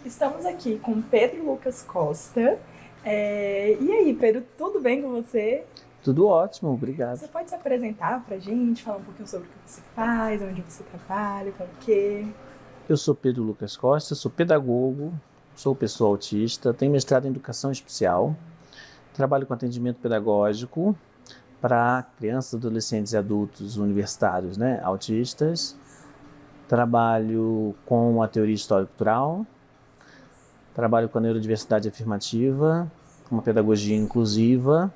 Estamos aqui com Pedro Lucas Costa. E aí, Pedro, tudo bem com você? Tudo ótimo, obrigado. Você pode se apresentar pra gente, falar um pouquinho sobre o que você faz, onde você trabalha, com o quê? Eu sou Pedro Lucas Costa, sou pedagogo, sou pessoa autista, tenho mestrado em educação especial, trabalho com atendimento pedagógico para crianças, adolescentes e adultos universitários, autistas. Trabalho com a teoria histórico-cultural, trabalho com a neurodiversidade afirmativa, com uma pedagogia inclusiva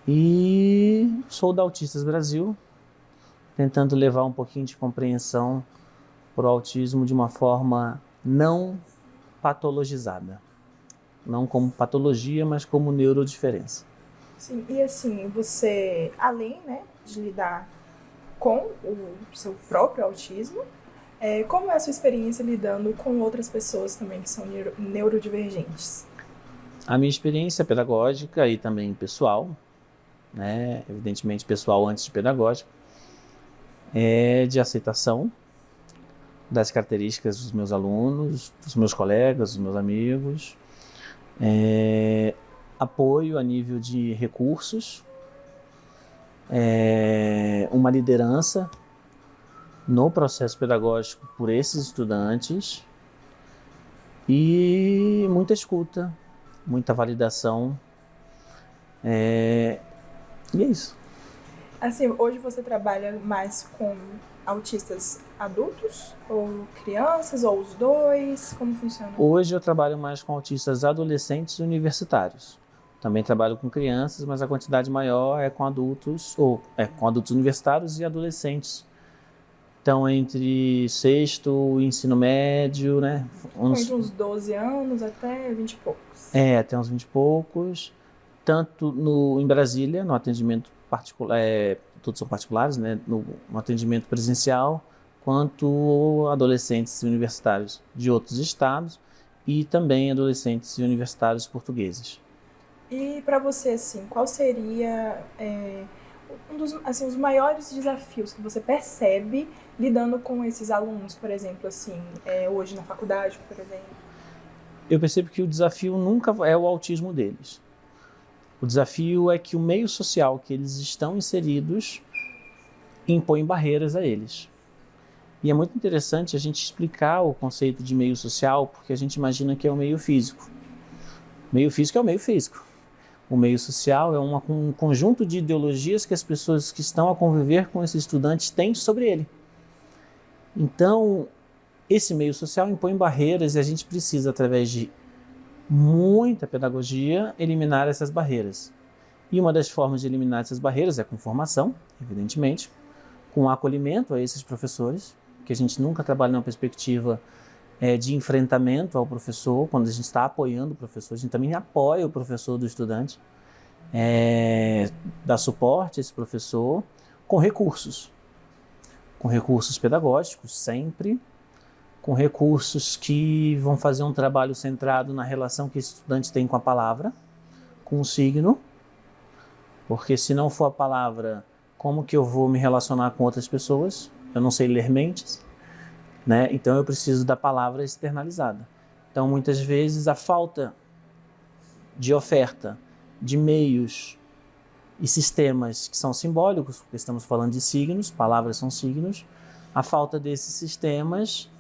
e sou da Autistas Brasil, tentando levar um pouquinho de compreensão para o autismo de uma forma não patologizada. Não como patologia, mas como neurodiferença. Sim, e assim, você, além, de lidar com o seu próprio autismo, como é a sua experiência lidando com outras pessoas também que são neurodivergentes? A minha experiência pedagógica e também pessoal, evidentemente pessoal antes de pedagógica, é de aceitação das características dos meus alunos, dos meus colegas, dos meus amigos, apoio a nível de recursos, uma liderança no processo pedagógico por esses estudantes e muita escuta, muita validação, e é isso. Assim, hoje você trabalha mais com autistas adultos ou crianças, ou os dois? Como funciona? Hoje eu trabalho mais com autistas adolescentes e universitários. Também trabalho com crianças, mas a quantidade maior é com adultos, com adultos universitários e adolescentes. Então, entre sexto e ensino médio, Entre uns 12 anos até 20 e poucos. Até uns 20 e poucos. Tanto em Brasília, no atendimento particular, todos são particulares, no atendimento presencial, quanto adolescentes e universitários de outros estados e também adolescentes e universitários portugueses. E para você, assim, qual seria os maiores desafios que você percebe lidando com esses alunos, por exemplo, assim, hoje na faculdade, por exemplo? Eu percebo que o desafio nunca é o autismo deles. O desafio é que o meio social que eles estão inseridos impõe barreiras a eles. E é muito interessante a gente explicar o conceito de meio social, porque a gente imagina que é o meio físico. O meio físico é o meio físico. O meio social é um conjunto de ideologias que as pessoas que estão a conviver com esses estudantes têm sobre ele. Então, esse meio social impõe barreiras e a gente precisa, através de muita pedagogia, eliminar essas barreiras. E uma das formas de eliminar essas barreiras é com formação, evidentemente, com acolhimento a esses professores, que a gente nunca trabalha numa perspectiva de enfrentamento ao professor. Quando a gente está apoiando o professor, a gente também apoia o professor do estudante, dá suporte a esse professor com recursos pedagógicos sempre, com recursos que vão fazer um trabalho centrado na relação que esse estudante tem com a palavra, com o signo, porque se não for a palavra, como que eu vou me relacionar com outras pessoas? Eu não sei ler mentes, Então eu preciso da palavra externalizada. Então muitas vezes a falta de oferta de meios e sistemas que são simbólicos, porque estamos falando de signos, palavras são signos, a falta desses sistemas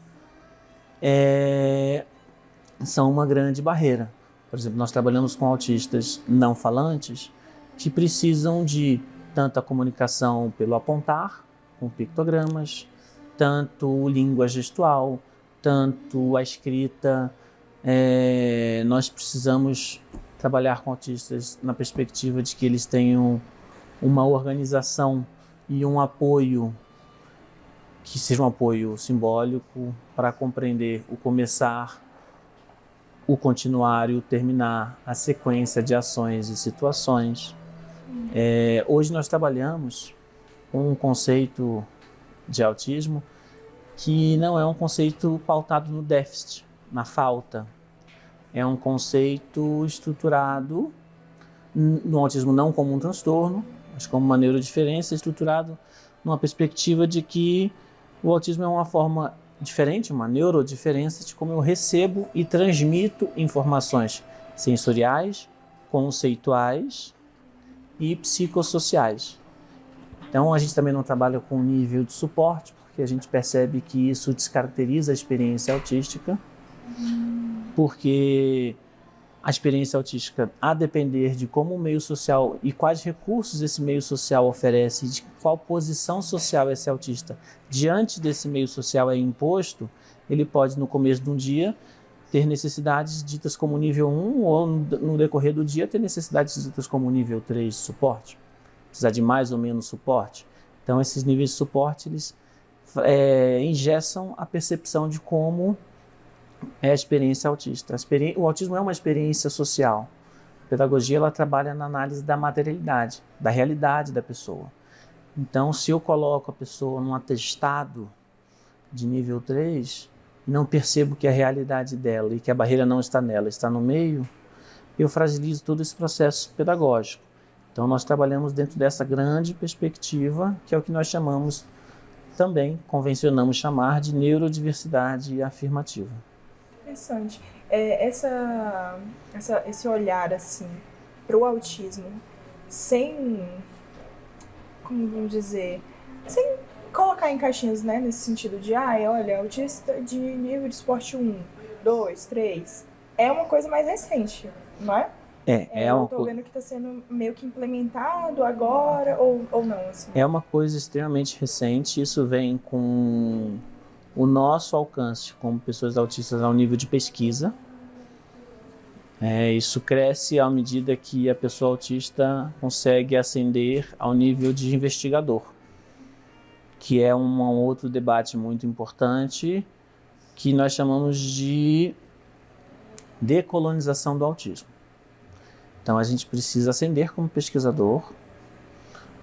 são uma grande barreira. Por exemplo, nós trabalhamos com autistas não falantes que precisam de tanto a comunicação pelo apontar, com pictogramas, tanto língua gestual, tanto a escrita. Nós precisamos trabalhar com autistas na perspectiva de que eles tenham uma organização e um apoio que seja um apoio simbólico para compreender o começar, o continuar e o terminar, a sequência de ações e situações. Hoje nós trabalhamos com um conceito de autismo que não é um conceito pautado no déficit, na falta. É um conceito estruturado no autismo não como um transtorno, mas como uma neurodiferença, estruturado numa perspectiva de que o autismo é uma forma diferente, uma neurodiferença de como eu recebo e transmito informações sensoriais, conceituais e psicossociais. Então, a gente também não trabalha com nível de suporte, porque a gente percebe que isso descaracteriza a experiência autística, porque a experiência autística, a depender de como o meio social e quais recursos esse meio social oferece, de qual posição social esse autista diante desse meio social é imposto, ele pode, no começo de um dia, ter necessidades ditas como nível 1 ou, no decorrer do dia, ter necessidades ditas como nível 3 de suporte. Precisar de mais ou menos suporte. Então, esses níveis de suporte, eles engessam a percepção de como é a experiência autista. O autismo é uma experiência social. A pedagogia, ela trabalha na análise da materialidade, da realidade da pessoa. Então, se eu coloco a pessoa num atestado de nível 3 e não percebo que a realidade dela e que a barreira não está nela, está no meio, eu fragilizo todo esse processo pedagógico. Então, nós trabalhamos dentro dessa grande perspectiva, que é o que nós chamamos, também convencionamos chamar de neurodiversidade afirmativa. Interessante. Esse olhar assim para o autismo, sem, como vamos dizer, sem colocar em caixinhas, né, nesse sentido de, olha, autista de nível de suporte 1, 2, 3, é uma coisa mais recente, não é? Eu tô vendo que está sendo meio que implementado agora, ou não, assim. É uma coisa extremamente recente, isso vem com o nosso alcance como pessoas autistas ao nível de pesquisa. Isso cresce à medida que a pessoa autista consegue ascender ao nível de investigador, que é um outro debate muito importante, que nós chamamos de decolonização do autismo. Então, a gente precisa ascender como pesquisador,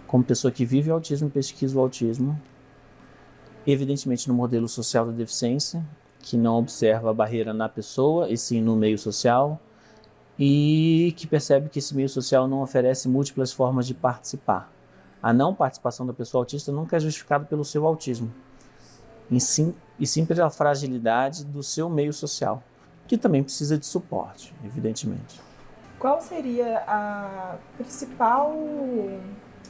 como pessoa que vive o autismo e pesquisa o autismo, evidentemente no modelo social da deficiência, que não observa a barreira na pessoa, e sim no meio social, e que percebe que esse meio social não oferece múltiplas formas de participar. A não participação da pessoa autista nunca é justificada pelo seu autismo, e sim pela fragilidade do seu meio social, que também precisa de suporte, evidentemente. Qual seria a principal,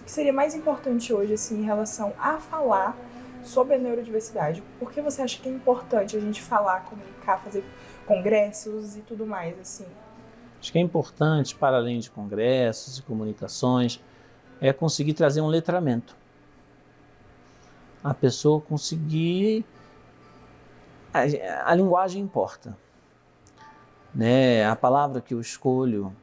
que seria mais importante hoje, assim, em relação a falar sobre a neurodiversidade? Por que você acha que é importante a gente falar, comunicar, fazer congressos e tudo mais, assim? Acho que é importante, para além de congressos e comunicações, é conseguir trazer um letramento. A pessoa conseguir... A linguagem importa, né? A palavra que eu escolho,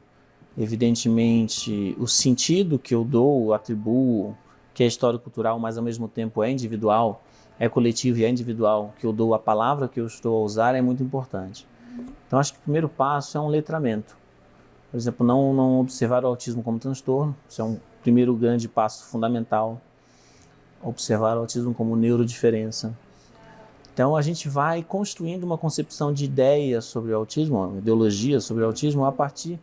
evidentemente, o sentido que eu dou, atribuo, que é histórico-cultural, mas ao mesmo tempo é individual, é coletivo e é individual, que eu dou a palavra que eu estou a usar é muito importante. Então, acho que o primeiro passo é um letramento. Por exemplo, não observar o autismo como transtorno, isso é um primeiro grande passo fundamental. Observar o autismo como neurodiferença. Então, a gente vai construindo uma concepção de ideia sobre o autismo, uma ideologia sobre o autismo, a partir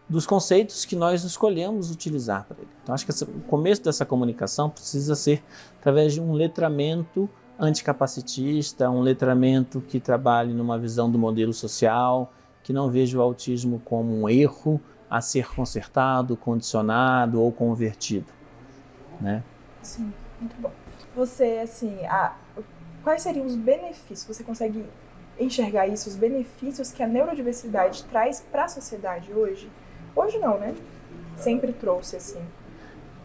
dos conceitos que nós escolhemos utilizar para ele. Então, acho que o começo dessa comunicação precisa ser através de um letramento anticapacitista, um letramento que trabalhe numa visão do modelo social, que não veja o autismo como um erro a ser consertado, condicionado ou convertido, né? Sim, muito bom. Você, assim, quais seriam os benefícios? Você consegue enxergar isso, os benefícios que a neurodiversidade traz para a sociedade hoje? Hoje não, né? Sempre trouxe, assim.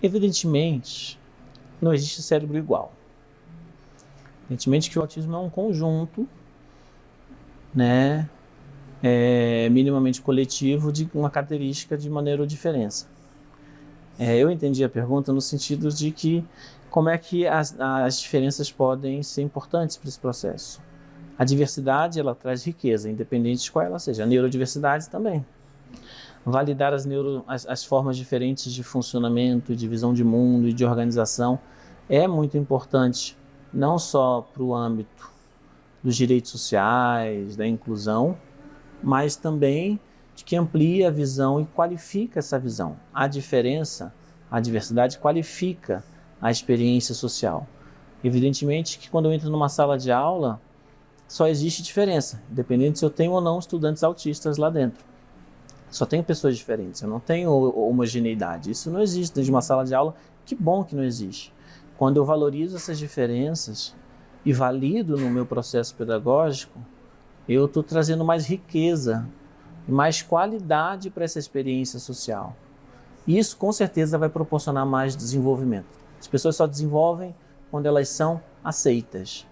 Evidentemente, não existe cérebro igual. Evidentemente que o autismo é um conjunto, né, minimamente coletivo de uma característica de uma neurodiferença. Eu entendi a pergunta no sentido de que como é que as diferenças podem ser importantes para esse processo. A diversidade, ela traz riqueza, independente de qual ela seja. A neurodiversidade também. Validar as formas diferentes de funcionamento, de visão de mundo e de organização é muito importante, não só para o âmbito dos direitos sociais, da inclusão, mas também de que amplia a visão e qualifica essa visão. A diversidade qualifica a experiência social. Evidentemente que quando eu entro numa sala de aula, só existe diferença, independente se eu tenho ou não estudantes autistas lá dentro. Só tenho pessoas diferentes, eu não tenho homogeneidade. Isso não existe dentro de uma sala de aula. Que bom que não existe. Quando eu valorizo essas diferenças e valido no meu processo pedagógico, eu estou trazendo mais riqueza e mais qualidade para essa experiência social. E isso com certeza vai proporcionar mais desenvolvimento. As pessoas só desenvolvem quando elas são aceitas.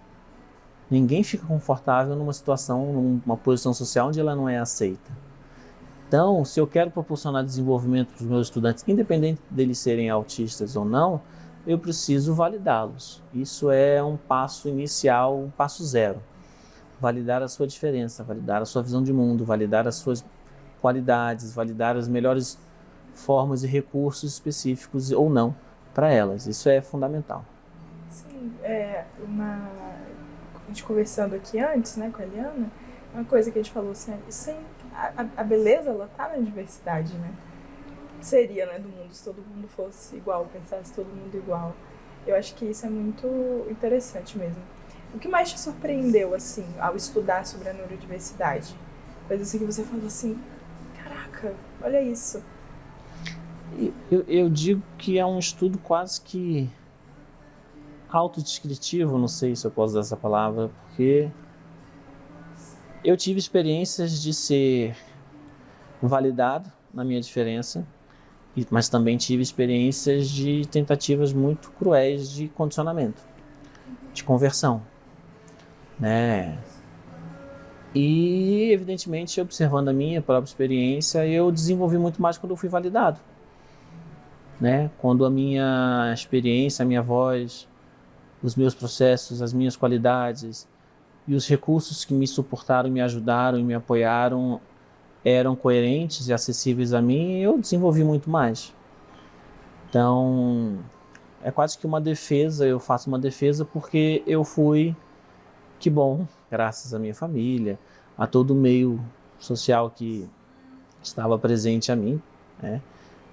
Ninguém fica confortável numa situação, numa posição social onde ela não é aceita. Então, se eu quero proporcionar desenvolvimento para os meus estudantes, independente deles serem autistas ou não, eu preciso validá-los. Isso é um passo inicial, um passo zero. Validar a sua diferença, validar a sua visão de mundo, validar as suas qualidades, validar as melhores formas e recursos específicos ou não para elas. Isso é fundamental. Sim, a gente conversando aqui antes, né, com a Eliana, uma coisa que a gente falou assim, a beleza, ela tá na diversidade, né? Seria, né, do mundo, se todo mundo fosse igual, pensasse todo mundo igual. Eu acho que isso é muito interessante mesmo. O que mais te surpreendeu, assim, ao estudar sobre a neurodiversidade? Coisa assim que você falou assim, caraca, olha isso. Eu digo que é um estudo quase que autodescritivo, não sei se eu posso usar essa palavra, porque eu tive experiências de ser validado na minha diferença, mas também tive experiências de tentativas muito cruéis de condicionamento, de conversão, né? E, evidentemente, observando a minha própria experiência, eu desenvolvi muito mais quando eu fui validado, né? Quando a minha experiência, a minha voz, os meus processos, as minhas qualidades e os recursos que me suportaram, me ajudaram e me apoiaram eram coerentes e acessíveis a mim, eu desenvolvi muito mais. Então, é quase que uma defesa, eu faço uma defesa porque eu fui, que bom, graças à minha família, a todo o meio social que estava presente a mim, né?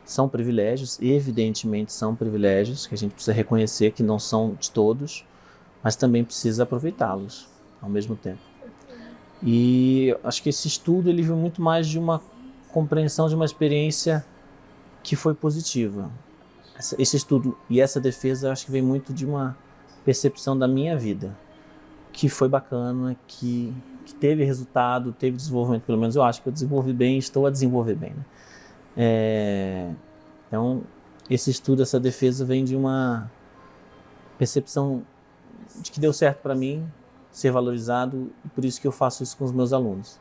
São privilégios, evidentemente são privilégios, que a gente precisa reconhecer que não são de todos, mas também precisa aproveitá-los ao mesmo tempo. E acho que esse estudo ele veio muito mais de uma compreensão de uma experiência que foi positiva. Esse estudo e essa defesa acho que vem muito de uma percepção da minha vida, que foi bacana, que teve resultado, teve desenvolvimento, pelo menos eu acho que eu desenvolvi bem, estou a desenvolver bem, né? Então, esse estudo, essa defesa vem de uma percepção de que deu certo para mim ser valorizado e por isso que eu faço isso com os meus alunos.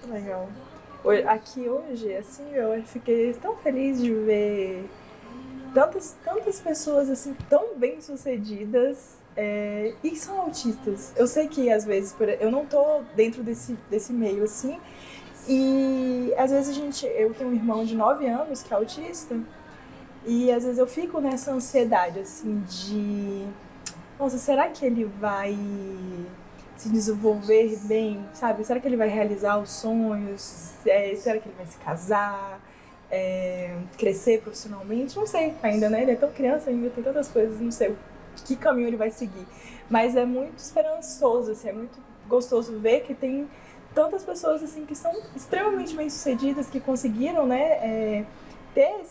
Legal. Aqui hoje, assim, eu fiquei tão feliz de ver tantas pessoas assim tão bem-sucedidas e são autistas. Eu sei que às vezes eu não tô dentro desse meio assim, e às vezes eu tenho um irmão de 9 anos que é autista, e às vezes eu fico nessa ansiedade assim de, nossa, será que ele vai se desenvolver bem, sabe? Será que ele vai realizar os sonhos? Será que ele vai se casar? Crescer profissionalmente? Não sei ainda, né? Ele é tão criança ainda, tem tantas coisas, não sei que caminho ele vai seguir. Mas é muito esperançoso, assim, é muito gostoso ver que tem tantas pessoas assim que são extremamente bem-sucedidas, que conseguiram, né, ter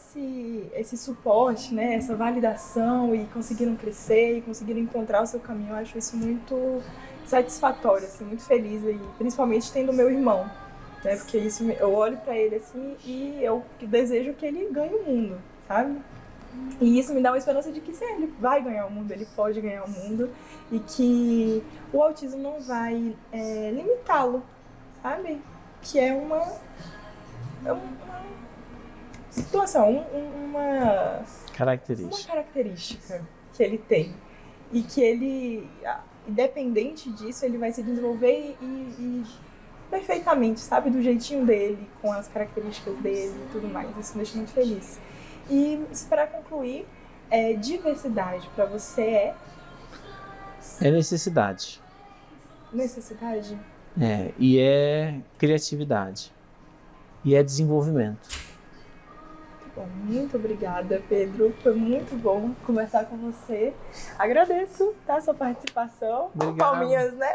esse suporte, né, essa validação e conseguiram crescer e conseguiram encontrar o seu caminho. Eu acho isso muito satisfatório, assim, muito feliz, e principalmente tendo meu irmão, né, porque isso, eu olho pra ele assim e eu desejo que ele ganhe o mundo, sabe? E isso me dá uma esperança de que sim, ele vai ganhar o mundo, ele pode ganhar o mundo, e que o autismo não vai limitá-lo, sabe? Que é uma situação, uma característica que ele tem. E que ele, independente disso, ele vai se desenvolver e perfeitamente, sabe? Do jeitinho dele, com as características dele e tudo mais. Isso me deixa muito feliz. E para concluir, diversidade para você é necessidade. Necessidade? E é criatividade. E é desenvolvimento. Bom, muito obrigada, Pedro. Foi muito bom conversar com você. Agradeço, tá, a sua participação. Obrigado. Palminhas, né?